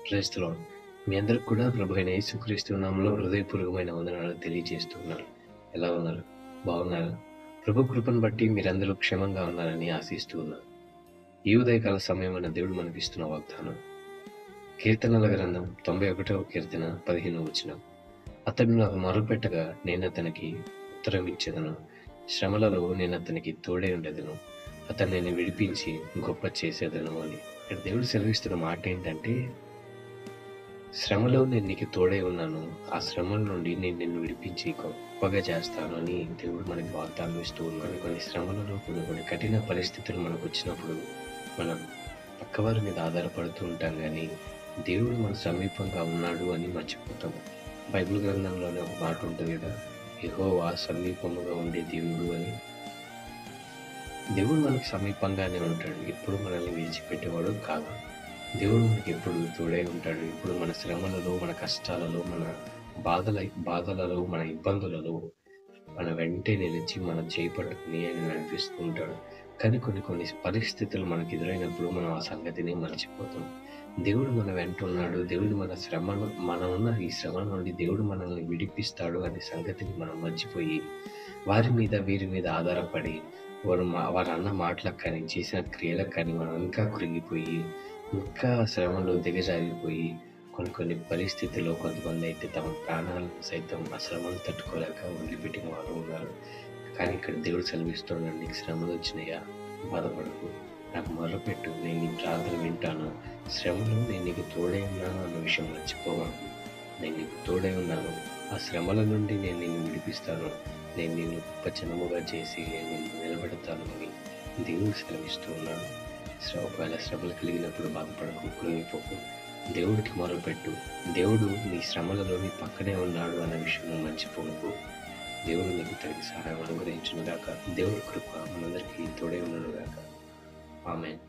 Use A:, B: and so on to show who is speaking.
A: Praise the lord. మీ అందరికి కూడా ప్రభు అయిన యేసుక్రీస్తు నామములో హృదయపూర్వకమైన వందనాలు తెలియజేస్తున్నాను. ఎలా ఉన్నారు? బాగున్నారా? ప్రభు కృపను బట్టి మీరందరూ క్షేమంగా ఉన్నారని ఆశిస్తూ ఉన్నాను. ఈ ఉదయకాల సమయమైన దేవుడు మనకిస్తున్న వాగ్దానం కీర్తనల గ్రంథం 91వ కీర్తన 15వ వచనం. అతడు నాకు మొరపెట్టగా నేను అతనికి ఉత్తరం ఇచ్చేదను. శ్రమలలో నేను అతనికి తోడై ఉండెదను. అతన్ని నేను విడిపించి గొప్ప చేసేదను అని. ఇక్కడ దేవుడు సెలవిస్తున్న మాట ఏంటంటే, శ్రమలో నేను నీకు తోడై ఉన్నాను, ఆ శ్రమల నుండి నేను నిన్ను విడిపించి గొప్పగా చేస్తాను అని దేవుడు మనకి వాగ్దానం ఇస్తూ ఉన్నాడు. కొన్ని శ్రమలలో కొన్ని కఠిన పరిస్థితులు మనకు వచ్చినప్పుడు మనం పక్కవారి మీద ఆధారపడుతూ ఉంటాం, కానీ దేవుడు మన సమీపంగా ఉన్నాడు అని మర్చిపోతాము. బైబిల్ గ్రంథంలోనే ఒక మాట ఉంటుంది కదా, యెహోవా సమీపముగా ఉండే దేవుడు అని. దేవుడు మనకి సమీపంగానే ఉంటాడు, ఎప్పుడు మనల్ని విడిచిపెట్టేవాడు కాదు. దేవుడు మనకి ఎప్పుడు తోడై ఉంటాడు. ఇప్పుడు మన శ్రమలలో, మన కష్టాలలో, మన బాధలలో, మన ఇబ్బందులలో మన వెంటే నిలిచి మన చేయి పట్టుకుని ఆయన నడిపిస్తూ ఉంటాడు. కానీ కొన్ని పరిస్థితులు మనకు ఎదురైనప్పుడు మనం ఆ సంగతిని మర్చిపోతాం. దేవుడు మన వెంట ఉన్నాడు, దేవుడు మనం ఉన్న ఈ శ్రమ నుండి దేవుడు మనల్ని విడిపిస్తాడు అనే సంగతిని మనం మర్చిపోయి వారి మీద వీరి మీద ఆధారపడి వారు అన్న మాటలకు కానీ చేసిన క్రియలకు కానీ మనం ఇంకా కృంగిపోయి ఇంకా శ్రమలో దిగజారిపోయి కొన్ని పరిస్థితుల్లో కొంతమంది అయితే తమ ప్రాణాలను సైతం ఆ శ్రమను తట్టుకోలేక వదిలిపెట్టిన వారు ఉన్నారు. కానీ ఇక్కడ దేవుడు సెలవిస్తున్నాడు, నీకు శ్రమలు వచ్చినాయా, బాధపడకు, నాకు మొరపెట్టు, నేను నీ ప్రార్థన వింటాను. శ్రమలో నేను నీకు తోడై ఉన్నాను అన్న విషయం మర్చిపోవాలి. నేను నీకు తోడై ఉన్నాను, ఆ శ్రమల నుండి నేను నిన్ను విడిపిస్తాను, నేను నిన్ను గొప్ప చేసి నేను నిన్ను నిలబెడతాను అని దేవుడు సెలవిస్తూ ఉన్నాడు. ఒకవేళ శ్రమలు కలిగినప్పుడు బాధపడకు, కృంగిపోకు, దేవుడికి మొరపెట్టు. దేవుడు నీ శ్రమలలో నీ పక్కనే ఉన్నాడు అన్న విషయం మర్చిపోకు. దేవుడు నీకు తగిన సహాయం అనుగ్రహించును గాక. దేవుడి కృప మనందరికీ తోడై ఉండను గాక. ఆమేన్.